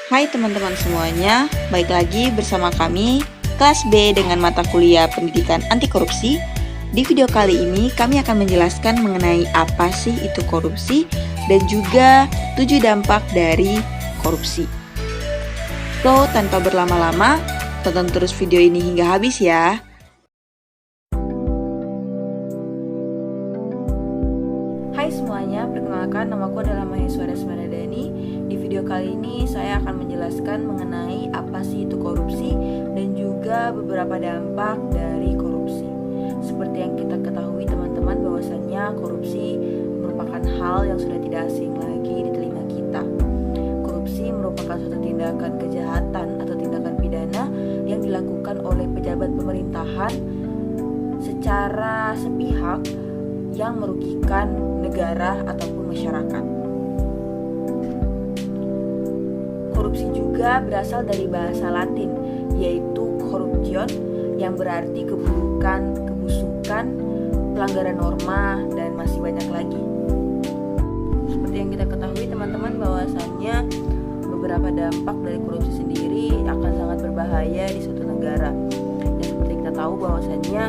Hai teman-teman semuanya, baik lagi bersama kami kelas B dengan mata kuliah Pendidikan Anti Korupsi. Di video kali ini kami akan menjelaskan mengenai apa sih itu korupsi dan juga 7 dampak dari korupsi. So, tanpa berlama-lama, tonton terus video ini hingga habis ya. Hai semuanya, perkenalkan namaku adalah Maheswara Smaradani. Di video kali ini saya akan menjelaskan mengenai apa sih itu korupsi dan juga beberapa dampak dari korupsi. Seperti yang kita ketahui teman-teman, bahwasannya korupsi merupakan hal yang sudah tidak asing lagi di telinga kita. Korupsi merupakan suatu tindakan kejahatan atau tindakan pidana yang dilakukan oleh pejabat pemerintahan secara sepihak yang merugikan negara ataupun masyarakat. Korupsi juga berasal dari bahasa Latin, yaitu corruption, yang berarti keburukan, kebusukan, pelanggaran norma, dan masih banyak lagi. Seperti yang kita ketahui teman-teman, bahwasannya beberapa dampak dari korupsi sendiri akan sangat berbahaya di suatu negara. Dan seperti kita tahu bahwasannya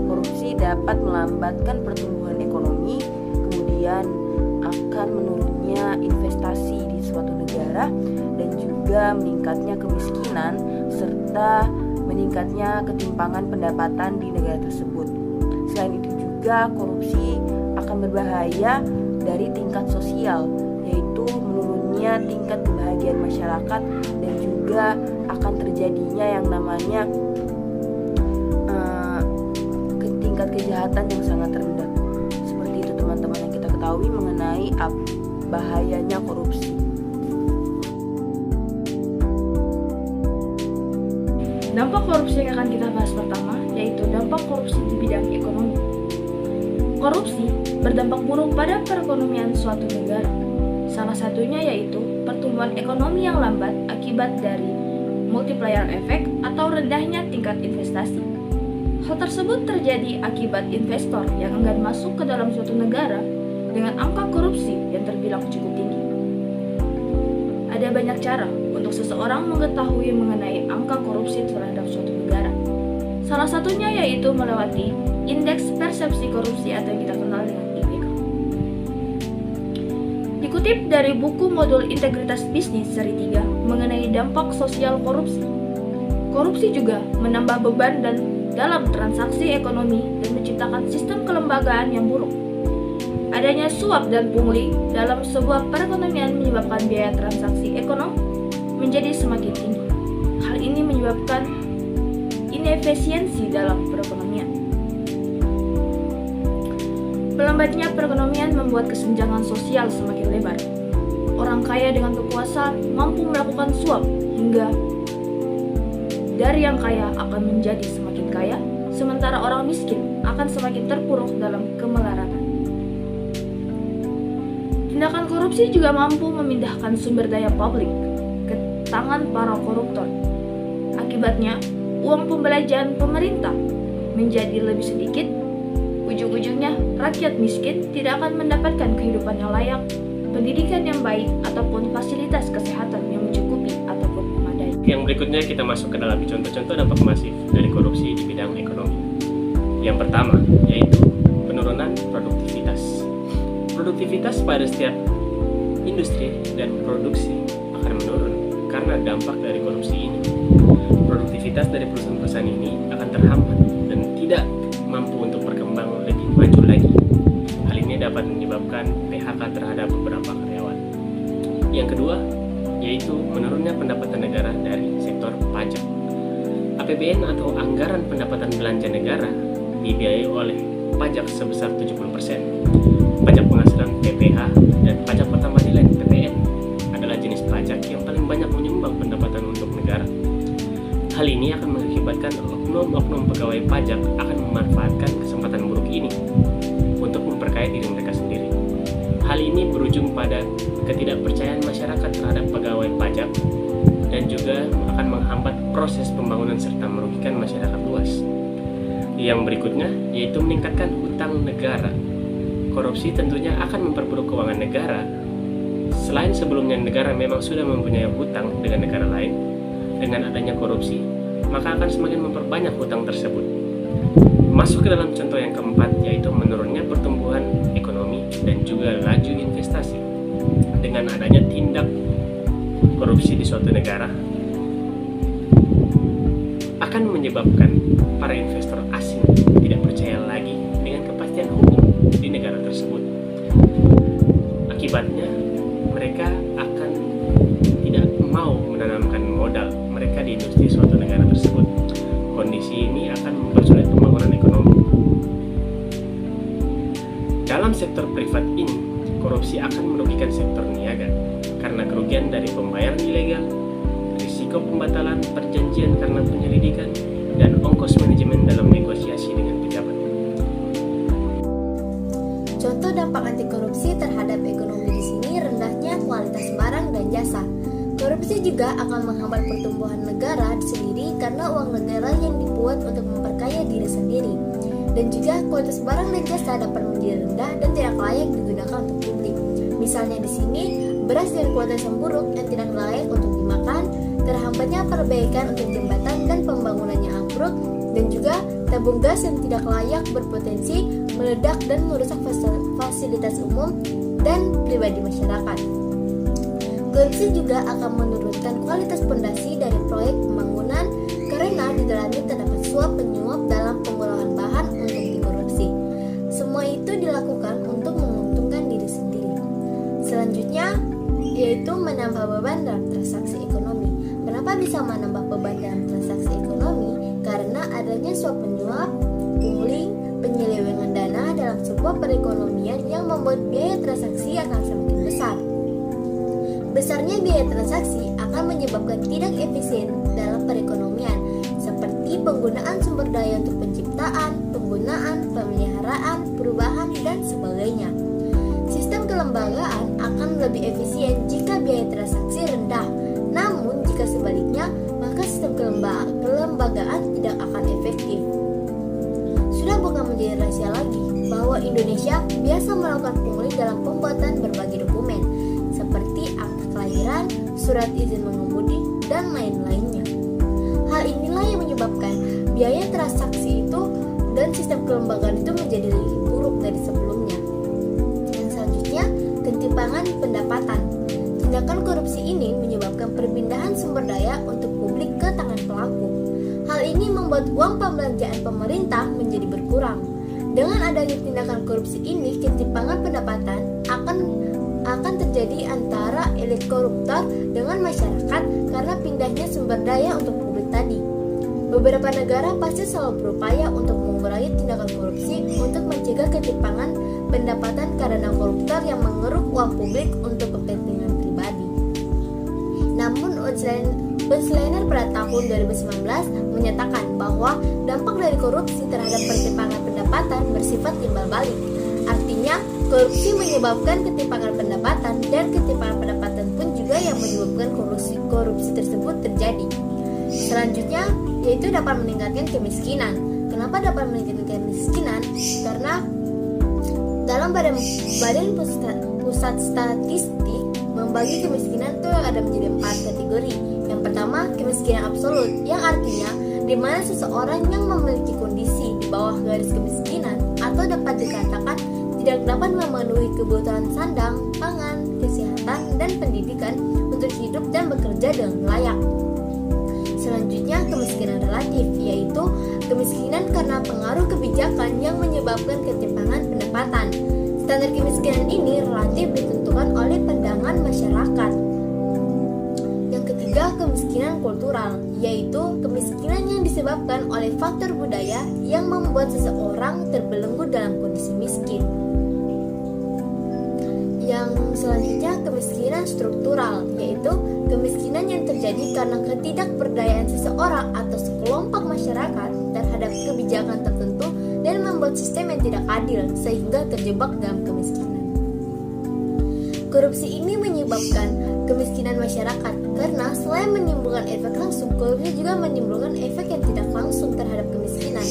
korupsi dapat melambatkan pertumbuhan ekonomi, kemudian akan menurunnya investasi di suatu negara, dan juga meningkatnya kemiskinan serta meningkatnya ketimpangan pendapatan di negara tersebut. Selain itu juga korupsi akan berbahaya dari tingkat sosial, yaitu menurunnya tingkat kebahagiaan masyarakat, dan juga akan terjadinya yang namanya tingkat kejahatan yang sangat rendah. Seperti itu teman-teman yang kita ketahui mengenai bahayanya korupsi. Dampak korupsi yang akan kita bahas pertama yaitu dampak korupsi di bidang ekonomi. Korupsi berdampak buruk pada perekonomian suatu negara. Salah satunya yaitu pertumbuhan ekonomi yang lambat akibat dari multiplier effect atau rendahnya tingkat investasi. Hal tersebut terjadi akibat investor yang enggan masuk ke dalam suatu negara dengan angka korupsi yang terbilang cukup tinggi. Ada banyak cara untuk seseorang mengetahui mengenai angka korupsi terhadap suatu negara. Salah satunya yaitu melewati indeks persepsi korupsi atau yang kita kenal dengan IPK. Dikutip dari buku modul Integritas Bisnis seri 3 mengenai dampak sosial korupsi. Korupsi juga menambah beban dalam transaksi ekonomi dan menciptakan sistem kelembagaan yang buruk. Adanya suap dan pungli dalam sebuah perekonomian menyebabkan biaya transaksi ekonomi menjadi semakin tinggi. Hal ini menyebabkan inefisiensi dalam perekonomian. Melambatnya perekonomian membuat kesenjangan sosial semakin lebar. Orang kaya dengan kekuasaan mampu melakukan suap hingga dari yang kaya akan menjadi semakin kaya, sementara orang miskin akan semakin terpuruk dalam kemelaratan. Tindakan korupsi juga mampu memindahkan sumber daya publik ke tangan para koruptor. Akibatnya, uang pembelanjaan pemerintah menjadi lebih sedikit. Ujung-ujungnya, rakyat miskin tidak akan mendapatkan kehidupan yang layak, pendidikan yang baik, ataupun fasilitas kesehatan yang mencukupi ataupun memadai. Yang berikutnya kita masuk ke dalam contoh-contoh dampak masif dari korupsi di bidang ekonomi. Yang pertama, yaitu penurunan produktivitas. Produktivitas pada setiap industri dan produksi akan menurun karena dampak dari korupsi ini. Produktivitas dari perusahaan-perusahaan ini akan terhambat dan tidak mampu untuk berkembang lebih maju lagi. Hal ini dapat menyebabkan PHK terhadap beberapa karyawan. Yang kedua, yaitu menurunnya pendapatan negara dari sektor pajak. APBN atau anggaran pendapatan belanja negara dibiayai oleh pajak sebesar 70%. Pajak penghasilan PPH dan pajak pertambahan nilai PPN adalah jenis pajak yang paling banyak menyumbang pendapatan untuk negara. Hal ini akan mengakibatkan oknum-oknum pegawai pajak akan memanfaatkan kesempatan buruk ini untuk memperkaya diri mereka sendiri. Hal ini berujung pada ketidakpercayaan masyarakat terhadap pegawai pajak dan juga akan menghambat proses pembangunan serta merugikan masyarakat luas. Yang berikutnya yaitu meningkatkan hutang negara. Korupsi tentunya akan memperburuk keuangan negara Selain sebelumnya negara memang sudah mempunyai hutang dengan negara lain, dengan adanya korupsi, maka akan semakin memperbanyak hutang tersebut. Masuk ke dalam contoh yang keempat, yaitu menurunnya pertumbuhan ekonomi dan juga laju investasi. Dengan adanya tindak korupsi di suatu negara, akan menyebabkan para investor asing tidak percaya lagi dengan kepastian hukum di negara tersebut. Akibatnya, mereka akan tidak mau menanamkan modal mereka di industri suatu negara tersebut. Kondisi ini akan mempersulit pembangunan ekonomi. Dalam sektor privat ini, korupsi akan merugikan sektor niaga karena kerugian dari pembayaran ilegal, risiko pembatalan perjanjian karena penyelidikan, dan ongkos manajemen dalam negosiasi dengan pejabat. Contoh dampak anti korupsi terhadap ekonomi di sini rendahnya kualitas barang dan jasa. Korupsi juga akan menghambat pertumbuhan negara sendiri karena uang negara yang dibuat untuk memperkaya diri sendiri. Dan juga kualitas barang dan jasa dapat menjadi rendah dan tidak layak digunakan untuk publik. Misalnya di sini, beras dengan kualitas yang buruk yang tidak layak untuk dimakan, terhambatnya perbaikan untuk jembatan dan pembangunannya ambruk, dan juga tabung gas yang tidak layak berpotensi meledak dan merusak fasilitas umum dan pribadi masyarakat. Korupsi juga akan menurunkan kualitas fondasi dari proyek pembangunan karena di dalamnya terdapat suap penyuap dalam pengolahan bahan untuk dikorupsi. Semua itu dilakukan untuk menguntungkan diri sendiri. Selanjutnya, yaitu menambah beban dalam transaksi ekonomi. Kenapa bisa menambah beban dalam transaksi ekonomi? Karena adanya suap penyuap, pungli, penyelewengan dana dalam sebuah perekonomian yang membuat biaya transaksi akan semakin besar. Besarnya biaya transaksi akan menyebabkan tidak efisien dalam perekonomian, seperti penggunaan sumber daya untuk penciptaan, penggunaan, pemeliharaan, perubahan, dan sebagainya. Sistem kelembagaan akan lebih efisien jika biaya transaksi rendah, namun jika sebaliknya, maka sistem kelembagaan tidak akan efektif. Sudah bukan menjadi rahasia lagi bahwa Indonesia biasa melakukan pungli dalam pembuatan berbagai dokumen, seperti akta kelahiran, surat izin mengemudi, dan lain-lainnya. Hal inilah yang menyebabkan biaya transaksi itu dan sistem kelembagaan itu menjadi lebih buruk dari sebelumnya. Yang selanjutnya, ketimpangan pendapatan. Tindakan korupsi ini menyebabkan perpindahan sumber daya untuk publik ke tangan pelaku. Hal ini membuat uang pembelanjaan pemerintah menjadi berkurang. Dengan adanya tindakan korupsi ini, ketimpangan pendapatan akan terjadi antara elit koruptor dengan masyarakat karena pindahnya sumber daya untuk publik tadi. Beberapa negara pasti selalu berupaya untuk mengurangi tindakan korupsi untuk mencegah ketimpangan pendapatan karena koruptor yang mengeruk uang publik untuk kepentingan pribadi. Namun, Unslender pada tahun 2019 menyatakan bahwa dampak dari korupsi terhadap ketimpangan pendapatan bersifat timbal balik. Artinya, korupsi menyebabkan ketimpangan pendapatan dan ketimpangan pendapatan pun juga yang menyebabkan korupsi tersebut terjadi. Selanjutnya, yaitu dapat meningkatkan kemiskinan. Kenapa dapat meningkatkan kemiskinan? Karena dalam Badan Pusat Statistik membagi kemiskinan itu ada menjadi 4 kategori. Yang pertama, kemiskinan absolut, yang artinya di mana seseorang yang memiliki kondisi di bawah garis kemiskinan atau dapat dikatakan tidak dapat memenuhi kebutuhan sandang, pangan, kesehatan, dan pendidikan untuk hidup dan bekerja dengan layak. Selanjutnya, kemiskinan relatif, yaitu kemiskinan karena pengaruh kebijakan yang menyebabkan ketimpangan pendapatan. Standar kemiskinan ini relatif ditentukan oleh pandangan masyarakat. Yang ketiga, kemiskinan kultural, yaitu kemiskinan yang disebabkan oleh faktor budaya yang membuat seseorang terbelenggu dalam kondisi miskin. Yang selanjutnya, kemiskinan struktural, yaitu kemiskinan yang terjadi karena ketidakberdayaan seseorang atau sekelompok masyarakat terhadap kebijakan tertentu dan membuat sistem yang tidak adil sehingga terjebak dalam kemiskinan. Korupsi ini menyebabkan kemiskinan masyarakat karena selain menimbulkan efek langsung, korupsi juga menimbulkan efek yang tidak langsung terhadap kemiskinan.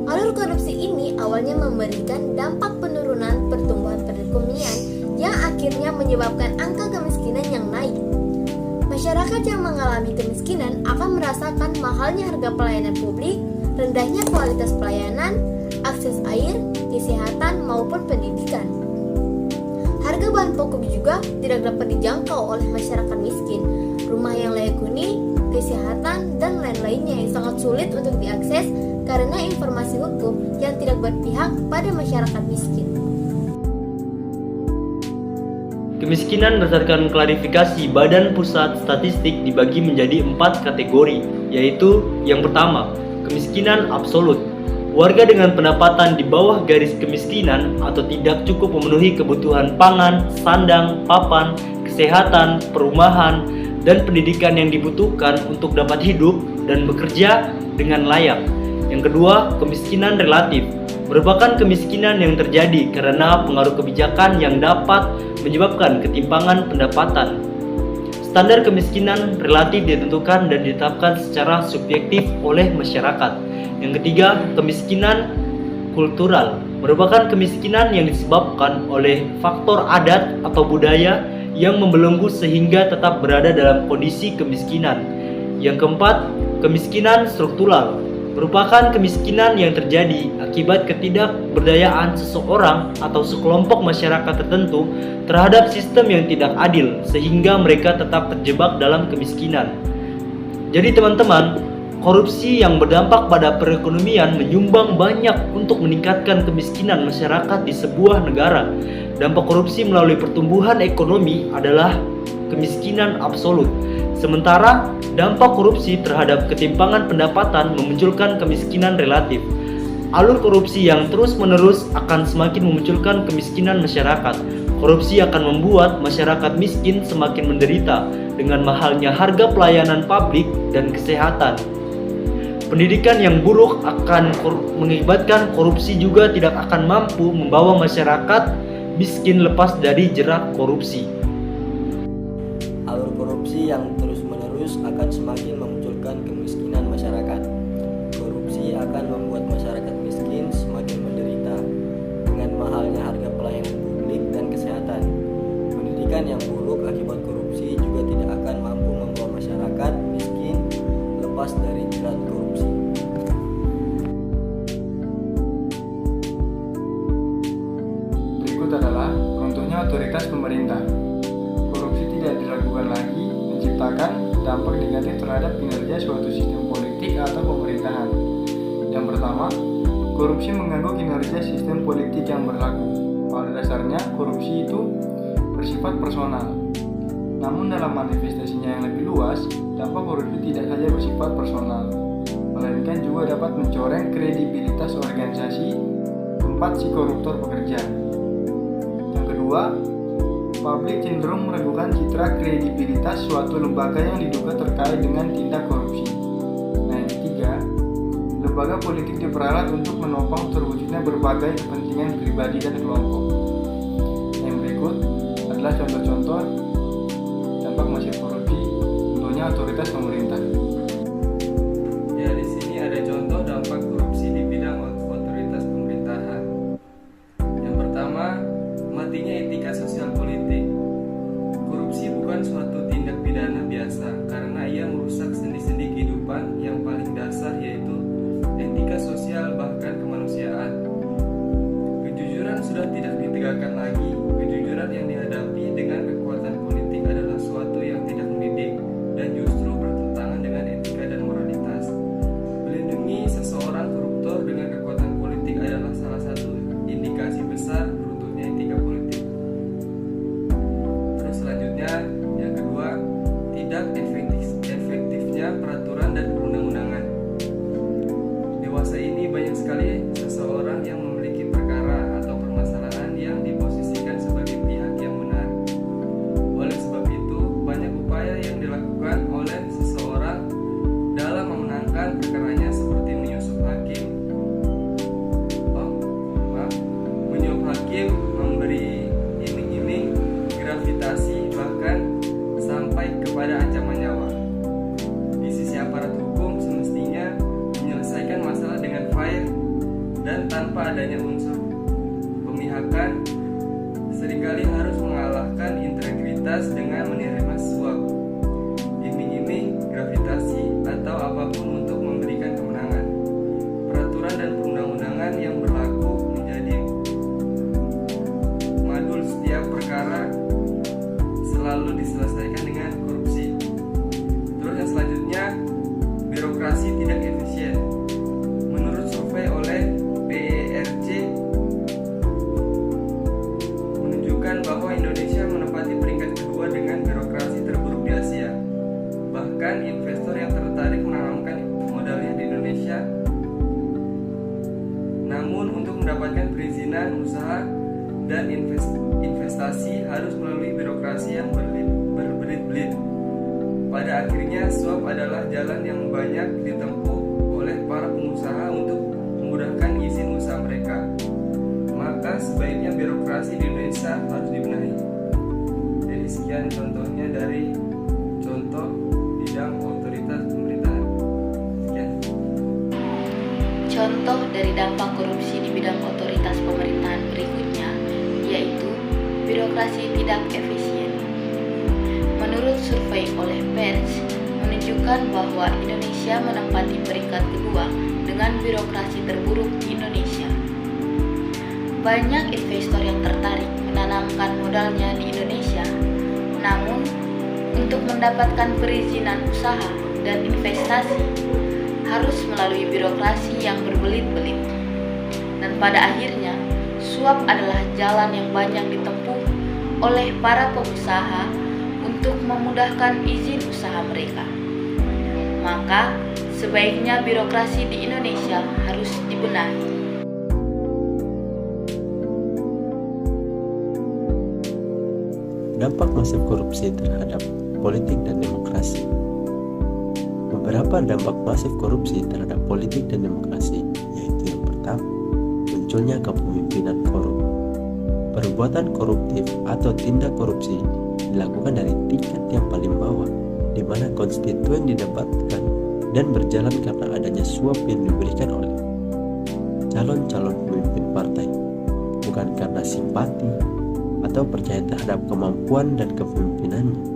Alur korupsi ini awalnya memberikan dampak penurunan pertumbuhan perekonomian yang akhirnya menyebabkan angka kemiskinan Masyarakat yang mengalami kemiskinan akan merasakan mahalnya harga pelayanan publik, rendahnya kualitas pelayanan, akses air, kesehatan, maupun pendidikan. Harga bahan pokok juga tidak dapat dijangkau oleh masyarakat miskin. Rumah yang layak huni, kesehatan, dan lain-lainnya yang sangat sulit untuk diakses karena informasi hukum yang tidak berpihak pada masyarakat miskin. Kemiskinan berdasarkan klarifikasi Badan Pusat Statistik dibagi menjadi 4 kategori, yaitu yang pertama, kemiskinan absolut. Warga dengan pendapatan di bawah garis kemiskinan atau tidak cukup memenuhi kebutuhan pangan, sandang, papan, kesehatan, perumahan, dan pendidikan yang dibutuhkan untuk dapat hidup dan bekerja dengan layak. Yang kedua, kemiskinan relatif. Merupakan kemiskinan yang terjadi karena pengaruh kebijakan yang dapat menyebabkan ketimpangan pendapatan. Standar kemiskinan relatif ditentukan dan ditetapkan secara subjektif oleh masyarakat. Yang ketiga, kemiskinan kultural. Merupakan kemiskinan yang disebabkan oleh faktor adat atau budaya yang membelenggu sehingga tetap berada dalam kondisi kemiskinan. Yang keempat, kemiskinan struktural. Merupakan kemiskinan yang terjadi akibat ketidakberdayaan seseorang atau sekelompok masyarakat tertentu terhadap sistem yang tidak adil sehingga mereka tetap terjebak dalam kemiskinan. Jadi teman-teman, korupsi yang berdampak pada perekonomian menyumbang banyak untuk meningkatkan kemiskinan masyarakat di sebuah negara. Dampak korupsi melalui pertumbuhan ekonomi adalah kemiskinan absolut. Sementara dampak korupsi terhadap ketimpangan pendapatan memunculkan kemiskinan relatif. Alur korupsi yang terus-menerus akan semakin memunculkan kemiskinan masyarakat. Korupsi akan membuat masyarakat miskin semakin menderita dengan mahalnya harga pelayanan publik dan kesehatan. Pendidikan yang buruk akan mengakibatkan korupsi juga tidak akan mampu membawa masyarakat miskin lepas dari jerat korupsi. Alur korupsi yang terus-menerus akan semakin memunculkan kemiskinan masyarakat. Korupsi akan membuat masyarakat miskin semakin menderita dengan mahalnya harga pelayanan publik dan kesehatan. Pendidikan yang buruk akibat korupsi juga tidak akan mampu membawa masyarakat miskin lepas dari jerat korupsi. Berikut adalah contohnya otoritas pemerintah. Korupsi tidak diragukan lagi menciptakan dampak negatif terhadap kinerja suatu sistem politik atau pemerintahan. Yang pertama, korupsi mengganggu kinerja sistem politik yang berlaku. Pada dasarnya, korupsi itu bersifat personal. Namun dalam manifestasinya yang lebih luas, dampak korupsi tidak saja bersifat personal, melainkan juga dapat mencoreng kredibilitas organisasi tempat si koruptor bekerja. Yang kedua, publik cenderung meragukan citra kredibilitas suatu lembaga yang diduga terkait dengan tindak korupsi. Nah, yang ketiga, lembaga politik diperalat untuk menopang terwujudnya berbagai kepentingan pribadi dan kelompok. Yang berikut adalah contoh-contoh dampak masif korupsi, tentunya otoritas pemerintah. Ya, di sini ada contoh dampak korupsi di bidang otoritas pemerintahan. Yang pertama, matinya etika sosial politik. Korupsi bukan suatu tindak pidana biasa karena ia merusak sendi-sendi kehidupan yang paling dasar, yaitu etika sosial bahkan kemanusiaan. Kejujuran sudah tidak ditegakkan lagi. Kejujuran yang dihadapi dengan kekuatan politik adalah suatu yang tidak mendidik dan justru bertentangan dengan etika dan moralitas. Melindungi seseorang koruptor dengan kekuatan politik adalah salah satu indikasi besar runtuhnya etika politik. Terus selanjutnya, yang kedua, tidak efektifnya peraturan dan perundang-undangan. Dewasa ini banyak sekali seseorang yang memiliki perkara atau permasalahan yang diposisikan sebagai pihak yang benar. Oleh sebab itu, banyak upaya yang dilakukan oleh seseorang dalam memenangkan perkaranya, seperti menyusup hakim, memberi iming-iming, gravitasi, bahkan sampai kepada ancaman nyawa. Di sisi aparat hukum semestinya menyelesaikan masalah dengan fair dan tanpa adanya unsur pemihakan, seringkali harus mengalahkan integritas dengan menerima suap. menyebabkan investor yang tertarik menanamkan modalnya di Indonesia. Namun untuk mendapatkan perizinan usaha dan investasi harus melalui birokrasi yang berbelit-belit. Pada akhirnya suap adalah jalan yang banyak ditempuh oleh para pengusaha untuk memudahkan izin usaha mereka. Maka sebaiknya birokrasi di Indonesia harus dibenahi. Jadi sekian contohnya dari contoh bidang otoritas pemerintahan. Sekian. Contoh dari dampak korupsi di bidang otoritas pemerintahan berikutnya yaitu birokrasi tidak efisien. Menurut survei oleh Pers menunjukkan bahwa Indonesia menempati peringkat kedua dengan birokrasi terburuk di Indonesia. Banyak investor yang tertarik menanamkan modalnya di Indonesia, namun untuk mendapatkan perizinan usaha dan investasi harus melalui birokrasi yang berbelit-belit. Dan pada akhirnya, suap adalah jalan yang banyak ditempuh oleh para pengusaha untuk memudahkan izin usaha mereka. Maka, sebaiknya birokrasi di Indonesia harus dibenahi. Dampak masif korupsi terhadap politik dan demokrasi. Beberapa dampak masif korupsi terhadap politik dan demokrasi, yaitu yang pertama, munculnya kepemimpinan korup. Perbuatan koruptif atau tindak korupsi dilakukan dari tingkat yang paling bawah, di mana konstituen didapatkan dan berjalan karena adanya suap yang diberikan oleh calon-calon pemimpin partai, bukan karena simpati atau percaya terhadap kemampuan dan kepemimpinannya.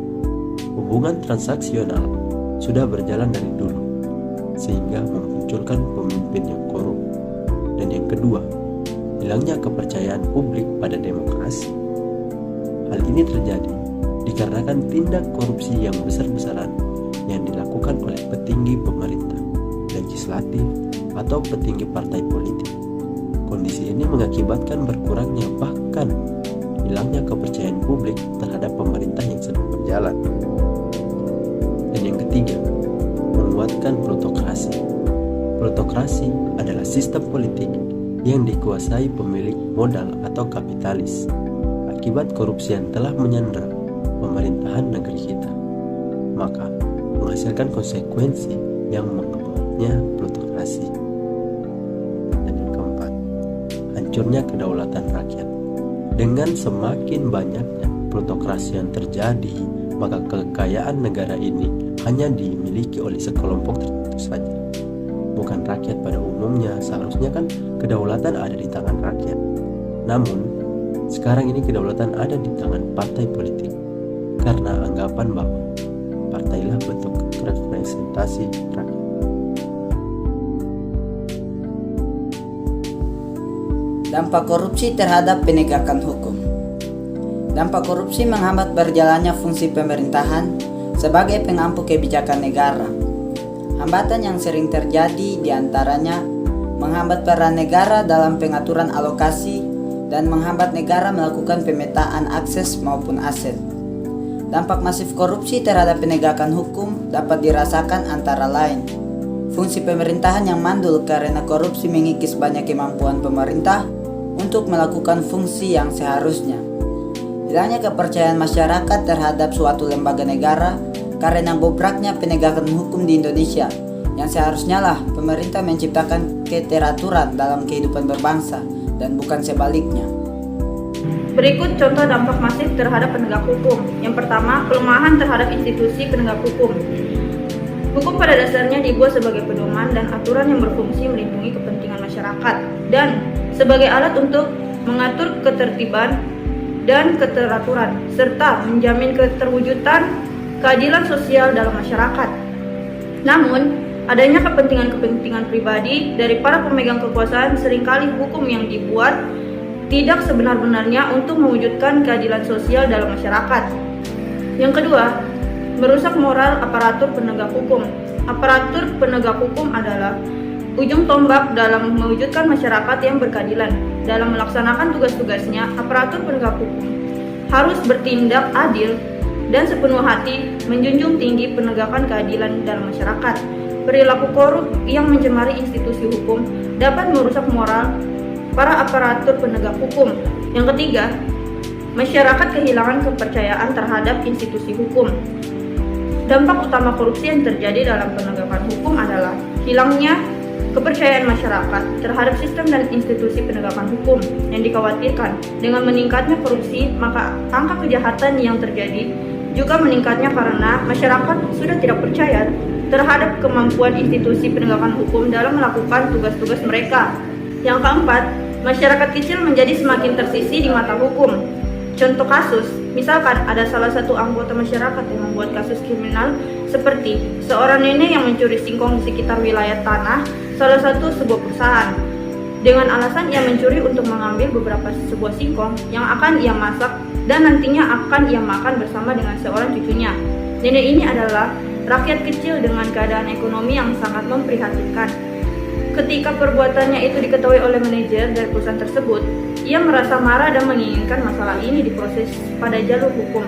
Hubungan transaksional sudah berjalan dari dulu, sehingga memunculkan pemimpin yang korup. Dan yang kedua, hilangnya kepercayaan publik pada demokrasi. Hal ini terjadi dikarenakan tindak korupsi yang besar-besaran yang dilakukan oleh petinggi pemerintah, legislatif, atau petinggi partai politik. Kondisi ini mengakibatkan berkurangnya bahkan hilangnya kepercayaan publik terhadap pemerintah yang sedang berjalan. Dan yang ketiga, menguatkan plutokrasi. Plutokrasi adalah sistem politik yang dikuasai pemilik modal atau kapitalis akibat korupsi yang telah menyandra pemerintahan negeri kita, maka menghasilkan konsekuensi yang mengakibatnya plutokrasi. Dan yang keempat, hancurnya kedaulatan rakyat. Dengan semakin banyaknya plutokrasi yang terjadi, maka kekayaan negara ini hanya dimiliki oleh sekelompok tertentu saja, bukan rakyat pada umumnya. Seharusnya kan kedaulatan ada di tangan rakyat. Namun, sekarang ini kedaulatan ada di tangan partai politik, karena anggapan bahwa partailah bentuk representasi rakyat. Dampak korupsi terhadap penegakan hukum. Dampak korupsi menghambat berjalannya fungsi pemerintahan sebagai pengampu kebijakan negara. Hambatan yang sering terjadi diantaranya menghambat peran negara dalam pengaturan alokasi dan menghambat negara melakukan pemetaan akses maupun aset. Dampak masif korupsi terhadap penegakan hukum dapat dirasakan antara lain fungsi pemerintahan yang mandul karena korupsi mengikis banyak kemampuan pemerintah untuk melakukan fungsi yang seharusnya. Hilangnya kepercayaan masyarakat terhadap suatu lembaga negara karena bobraknya penegakan hukum di Indonesia, yang seharusnya lah pemerintah menciptakan keteraturan dalam kehidupan berbangsa dan bukan sebaliknya. Berikut contoh dampak masif terhadap penegak hukum. Yang pertama, kelemahan terhadap institusi penegak hukum. Hukum pada dasarnya dibuat sebagai pedoman dan aturan yang berfungsi melindungi kepentingan masyarakat dan sebagai alat untuk mengatur ketertiban dan keteraturan serta menjamin keterwujudan keadilan sosial dalam masyarakat. Namun, adanya kepentingan-kepentingan pribadi dari para pemegang kekuasaan seringkali hukum yang dibuat tidak sebenar-benarnya untuk mewujudkan keadilan sosial dalam masyarakat. Yang kedua, merusak moral aparatur penegak hukum. Aparatur penegak hukum adalah ujung tombak dalam mewujudkan masyarakat yang berkeadilan. Dalam melaksanakan tugas-tugasnya, aparatur penegak hukum harus bertindak adil dan sepenuh hati menjunjung tinggi penegakan keadilan dalam masyarakat. Perilaku korup yang mencemari institusi hukum dapat merusak moral para aparatur penegak hukum. Yang ketiga, masyarakat kehilangan kepercayaan terhadap institusi hukum. Dampak utama korupsi yang terjadi dalam penegakan hukum adalah hilangnya kepercayaan masyarakat terhadap sistem dan institusi penegakan hukum. Yang dikhawatirkan dengan meningkatnya korupsi, maka angka kejahatan yang terjadi juga meningkatnya karena masyarakat sudah tidak percaya terhadap kemampuan institusi penegakan hukum dalam melakukan tugas-tugas mereka. Yang keempat, masyarakat kecil menjadi semakin tersisih di mata hukum. Contoh kasus, misalkan ada salah satu anggota masyarakat yang membuat kasus kriminal seperti seorang nenek yang mencuri singkong di sekitar wilayah tanah salah satu sebuah perusahaan. Dengan alasan ia mencuri untuk mengambil beberapa sebuah singkong yang akan ia masak dan nantinya akan ia makan bersama dengan seorang cucunya. Nenek ini adalah rakyat kecil dengan keadaan ekonomi yang sangat memprihatinkan. Ketika perbuatannya itu diketahui oleh manajer dari perusahaan tersebut, ia merasa marah dan menginginkan masalah ini diproses pada jalur hukum.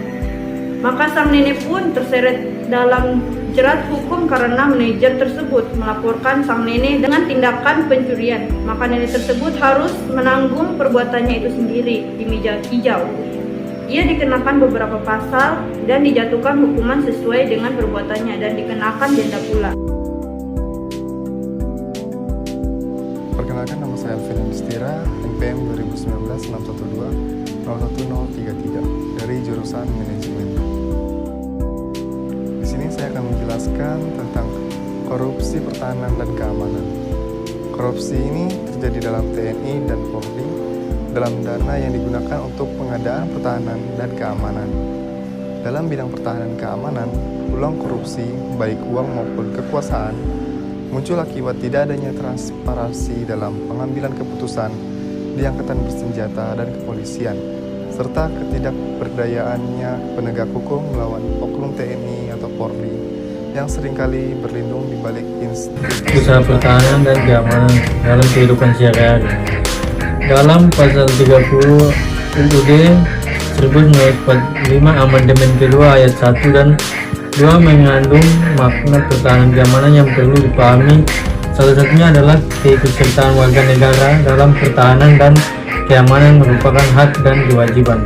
Maka sang nenek pun terseret dalam jerat hukum karena manajer tersebut melaporkan sang nenek dengan tindakan pencurian. Maka nenek tersebut harus menanggung perbuatannya itu sendiri di meja hijau. Ia dikenakan beberapa pasal dan dijatuhkan hukuman sesuai dengan perbuatannya dan dikenakan denda pula. Perkenalkan, nama saya Alvin Mistira, NPM 2019-612-01033 dari jurusan Manajemen. Di sini saya akan menjelaskan tentang korupsi pertahanan dan keamanan. Korupsi ini terjadi dalam TNI dan Polri dalam dana yang digunakan untuk pengadaan pertahanan dan keamanan. Dalam bidang pertahanan dan keamanan, peluang korupsi, baik uang maupun kekuasaan, muncul akibat tidak adanya transparansi dalam pengambilan keputusan di angkatan bersenjata dan kepolisian, serta ketidakberdayaannya penegak hukum melawan oknum TNI atau Polri yang seringkali berlindung di balik institusi usaha pertahanan dan keamanan dalam kehidupan sehari-hari. Dalam pasal 30 UUD 1945 amandemen kedua ayat 1 dan 2 mengandung makna pertahanan keamanan yang perlu dipahami. Salah satunya adalah keikutsertaan warga negara dalam pertahanan dan keamanan merupakan hak dan kewajiban.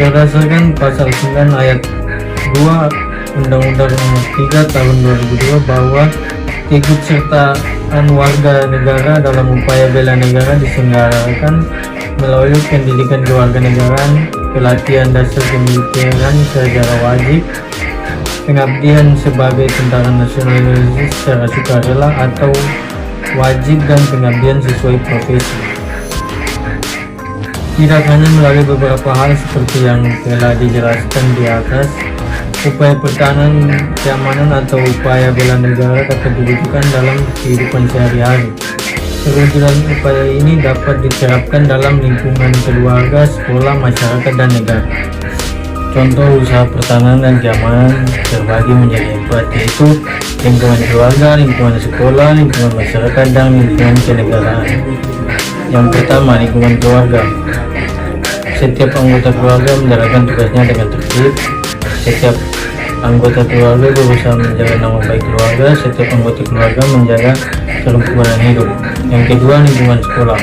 Berdasarkan pasal 9 ayat 2 Undang-Undang Nomor 3 Tahun 2002 bahwa keikutsertaan warga negara dalam upaya bela negara diselenggarakan melalui pendidikan kewarganegaraan, pelatihan dasar kemiliteran secara wajib, pengabdian sebagai tentara nasional secara sukarela atau wajib, dan pengabdian sesuai profesi. Tidak hanya melalui beberapa hal seperti yang telah dijelaskan di atas, upaya pertahanan keamanan atau upaya bela negara dapat diwujudkan dalam kehidupan sehari-hari. Terwujudan upaya ini dapat diterapkan dalam lingkungan keluarga, sekolah, masyarakat, dan negara. Contoh usaha pertahanan dan keamanan terbagi menjadi 4, yaitu lingkungan keluarga, lingkungan sekolah, lingkungan masyarakat, dan lingkungan kenegaraan. Yang pertama, lingkungan keluarga. Setiap anggota keluarga menjalankan tugasnya dengan tertib. Setiap anggota keluarga berusaha menjaga nama baik keluarga. Setiap anggota keluarga menjaga kerukunan hidup. Yang kedua, lingkungan sekolah.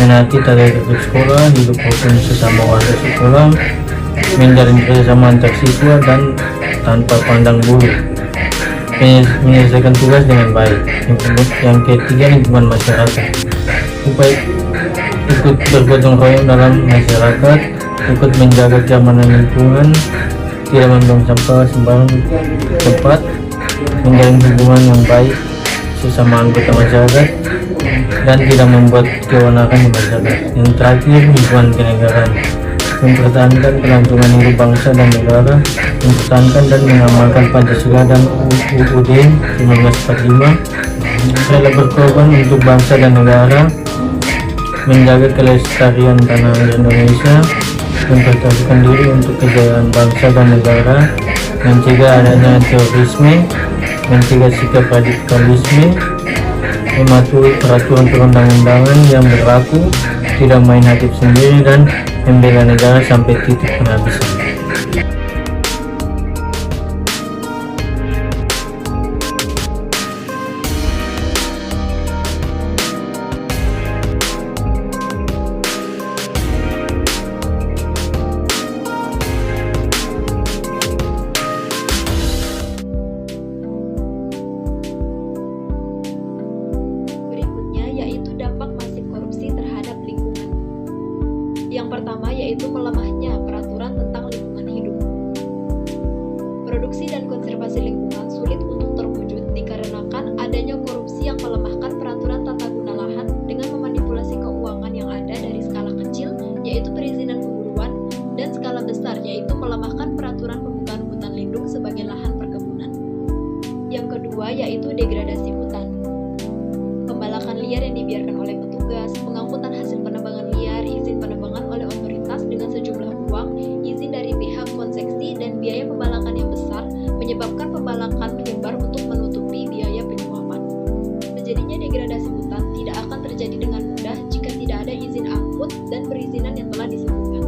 Menaati tata tertib sekolah, hidup rukun sesama warga sekolah, menjalin kerjasama antar siswa dan tanpa pandang bulu, menyelesaikan tugas dengan baik. Yang ketiga, lingkungan masyarakat. Upaya ikut bergotong royong dalam masyarakat, ikut menjaga keamanan lingkungan, tidak membuang sampah sembarang tempat, menjalin hubungan yang baik sesama anggota masyarakat, dan tidak membuat keonaran di masyarakat. Yang terakhir, lingkungan kenegaraan. Mempertahankan kelangsungan hidup bangsa dan negara, mempertahankan dan mengamalkan Pancasila dan UUD 1945, rela berkorban untuk bangsa dan negara, menjaga kelestarian tanah air Indonesia, mempertahankan diri untuk kejayaan bangsa dan negara, mencegah adanya terorisme, mencegah sikap radikalisme, mematuhi peraturan perundang-undangan yang berlaku, tidak main hakim sendiri, dan membela negara sampai titik penghabisan. Berikutnya yaitu dampak masif korupsi terhadap lingkungan. Yang pertama yaitu melemahnya peraturan tentang lingkungan hidup. Produksi dan konservasi lingkungan sulit untuk terwujud dikarenakan adanya korupsi yang melemahkan peraturan tata guna lahan dengan memanipulasi keuangan yang ada dari skala kecil yaitu perizinan pemburuan dan skala besar yaitu melemahkan peraturan pembukaan hutan lindung sebagai lahan perkebunan. Yang kedua yaitu degradasi hutan. Pembalakan liar yang dibiarkan oleh petugas, pengangkutan hasil penebangan liar, izin penebangan oleh otoritas dengan sejumlah uang, izin dari pihak konseksi dan biaya pembalakan yang besar menyebabkan pembalakan menyebar untuk menutupi biaya penyuapan. Terjadinya degradasi hutan tidak akan terjadi dengan mudah jika tidak ada izin angkut dan perizinan yang telah disebutkan.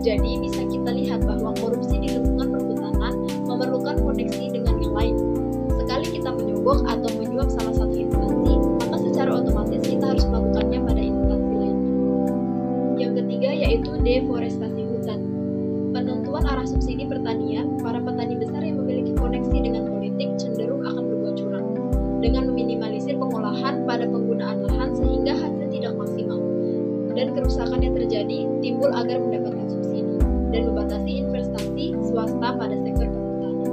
Jadi bisa kita lihat bahwa korupsi di lingkungan perhutanan memerlukan koneksi dengan yang lain. Sekali kita menyogok atau menyuap salah satu instansi, maka secara otomatis kita harus melakukannya pada instansi lainnya. Yang ketiga yaitu deforestasi hutan. Penentuan arah subsidi pertanian, para petani besar yang memiliki koneksi dengan politik cenderung akan berbuat curang dengan meminimalisir pengolahan pada penggunaan lahan sehingga hasil tidak maksimal dan kerusakan yang terjadi timbul agar mendapatkan subsidi dan membatasi investasi swasta pada sektor perhutanan.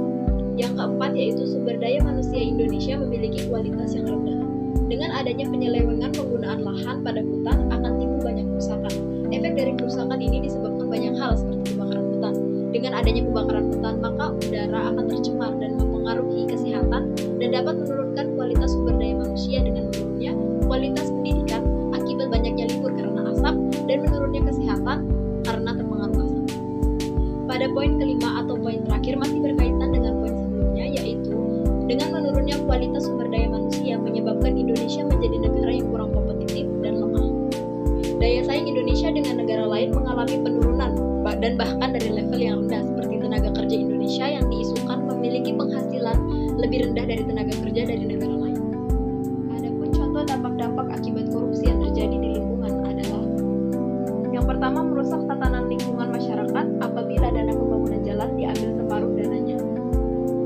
Yang keempat yaitu sumber daya manusia Indonesia memiliki kualitas yang rendah. Dengan adanya penyelewengan penggunaan lahan pada hutan akan timbul banyak kerusakan. Efek dari kerusakan ini disebabkan banyak hal seperti kebakaran hutan. Dengan adanya kebakaran hutan, maka udara akan tercemar dan mempengaruhi kesehatan dan dapat menurunkan kualitas sumber daya manusia dengan menurunnya kualitas pendidikan akibat banyaknya libur karena asap dan menurunnya kesehatan karena terpengaruh asap. Pada poin kelima atau poin terakhir masih berkaitan dengan poin sebelumnya yaitu dengan menurunnya kualitas sumber daya manusia menyebabkan Indonesia menjadi negara yang kurang kompetitif dan lemah. Daya saing Indonesia dengan negara lain mengalami penurunan dan bahkan dari level yang rendah seperti tenaga kerja Indonesia yang diisukan memiliki penghasilan lebih rendah dari tenaga kerja dari negara lain. Adapun contoh dampak-dampak akibat korupsi yang terjadi di lingkungan adalah yang pertama merusak tatanan lingkungan masyarakat apabila dana pembangunan jalan diambil separuh dananya.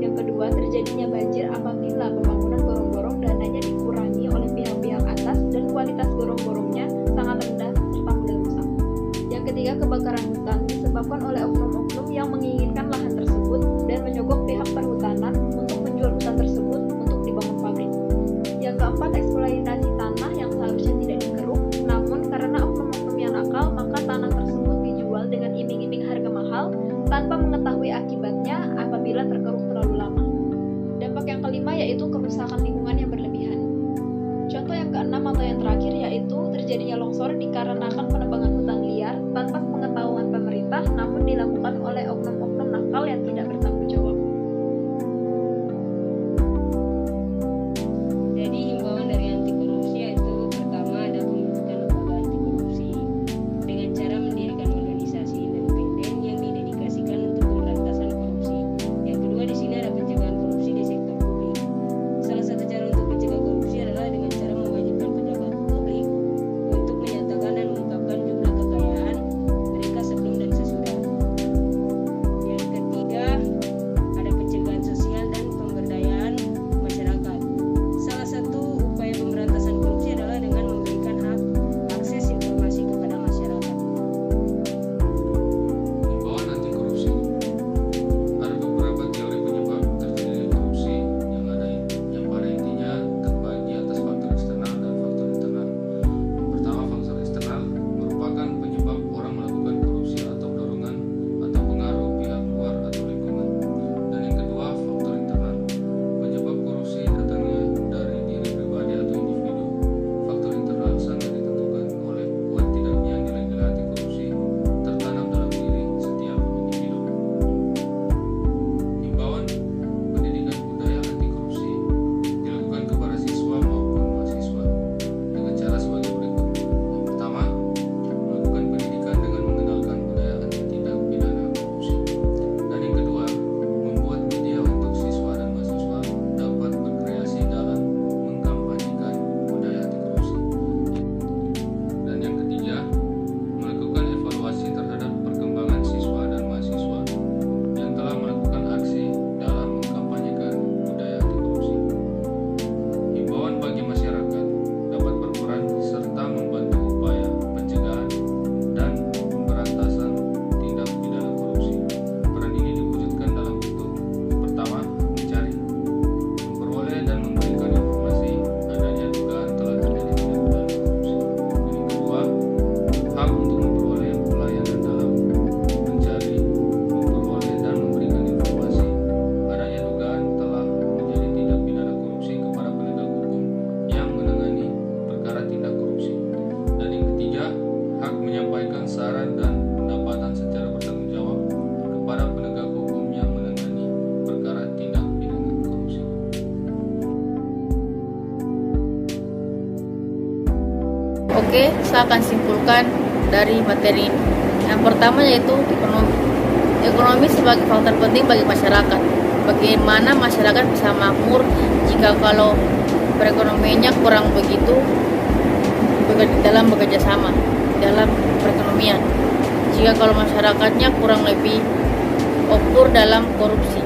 Yang kedua terjadinya banjir apabila pembangunan gorong-gorong dananya dikurangi oleh pihak-pihak atas dan kualitas gorong-gorongnya sangat rendah serta mudah rusak. Yang ketiga kebakaran hutan disebabkan oleh oknum-oknum yang menginginkan lahan tersebut dan menyogok pihak perhutanan untuk menjual hutan tersebut untuk dibangun pabrik. Yang keempat eksploitasi tanah yang seharusnya tidak dikeruk, namun karena oknum-oknum yang nakal maka tanah tersebut dijual dengan iming-iming harga mahal tanpa mengetahui akibatnya apabila terkeruk terlalu lama. Dampak yang kelima yaitu kerusakan lingkungan yang berlebihan. Contoh yang keenam atau yang terakhir yaitu terjadinya longsor dikarenakan penebangan hutan liar tanpa pengetahuan pemerintah namun dilakukan oleh oknum-oknum nakal yang tidak bertanggung jawab. Jadi himbauan dari anti korupsi yaitu pertama ada pembentukan lembaga anti korupsi dengan cara mendirikan organisasi independen yang didedikasikan untuk pemberantasan korupsi. Yang kedua di sini ada pencegahan korupsi di sektor publik. Salah satu cara untuk mencegah korupsi adalah dengan cara mewajibkan pejabat publik untuk menyatakan dan mengungkapkan jumlah kekayaan mereka sebelum dan sesudah. Oke, saya akan simpulkan dari materi ini. Yang pertama yaitu ekonomi. Ekonomi sebagai faktor penting bagi masyarakat. Bagaimana masyarakat bisa makmur jika kalau perekonomiannya kurang begitu dalam bekerja sama dalam perekonomian. Jika kalau masyarakatnya kurang lebih opur dalam korupsi.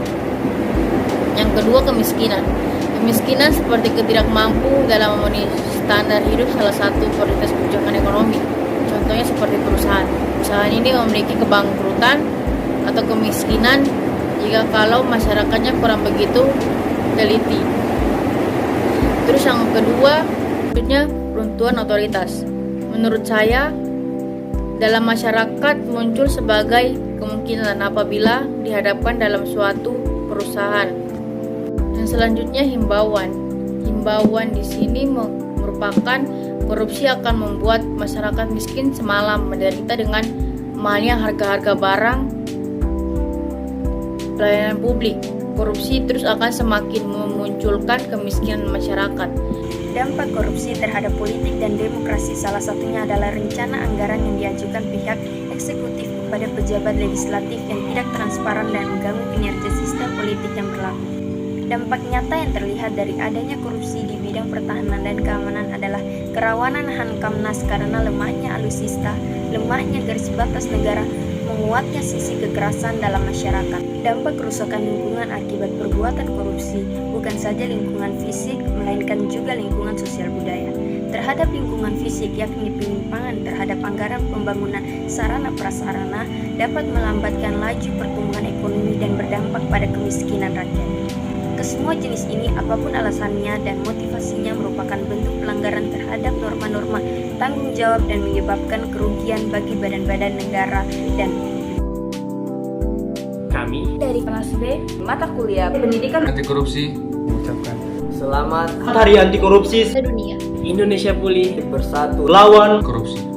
Yang kedua, kemiskinan. Kemiskinan seperti ketidakmampu dalam memenuhi standar hidup salah satu prioritas kebijakan ekonomi. Contohnya seperti perusahaan. Perusahaan ini memiliki kebangkrutan atau kemiskinan jika kalau masyarakatnya kurang begitu teliti. Terus yang kedua, berikutnya peruntuhan otoritas. Menurut saya, dalam masyarakat muncul sebagai kemungkinan apabila dihadapkan dalam suatu perusahaan. Yang selanjutnya, himbauan. Himbauan di sini merupakan korupsi akan membuat masyarakat miskin semalam menderita dengan mahalnya harga-harga barang pelayanan publik. Korupsi terus akan semakin memunculkan kemiskinan masyarakat. Dampak korupsi terhadap politik dan demokrasi salah satunya adalah rencana anggaran yang diajukan pihak eksekutif kepada pejabat legislatif yang tidak transparan dan mengganggu kinerja sistem politik yang berlaku. Dampak nyata yang terlihat dari adanya korupsi di bidang pertahanan dan keamanan adalah kerawanan Hamkamnas karena lemahnya alutsista, lemahnya garis batas negara, menguatnya sisi kekerasan dalam masyarakat. Dampak kerusakan lingkungan akibat perbuatan korupsi bukan saja lingkungan fisik, melainkan juga lingkungan sosial budaya. Terhadap lingkungan fisik, yakni penyimpangan terhadap anggaran pembangunan sarana prasarana dapat melambatkan laju pertumbuhan ekonomi dan berdampak pada kemiskinan rakyat. Kesemua jenis ini, apapun alasannya dan motivasinya, merupakan bentuk pelanggaran terhadap norma-norma tanggung jawab dan menyebabkan kerugian bagi badan-badan negara dan kami dari kelas B mata kuliah pendidikan anti korupsi mengucapkan selamat Hari Anti Korupsi Sedunia. Indonesia Pulih bersatu lawan korupsi.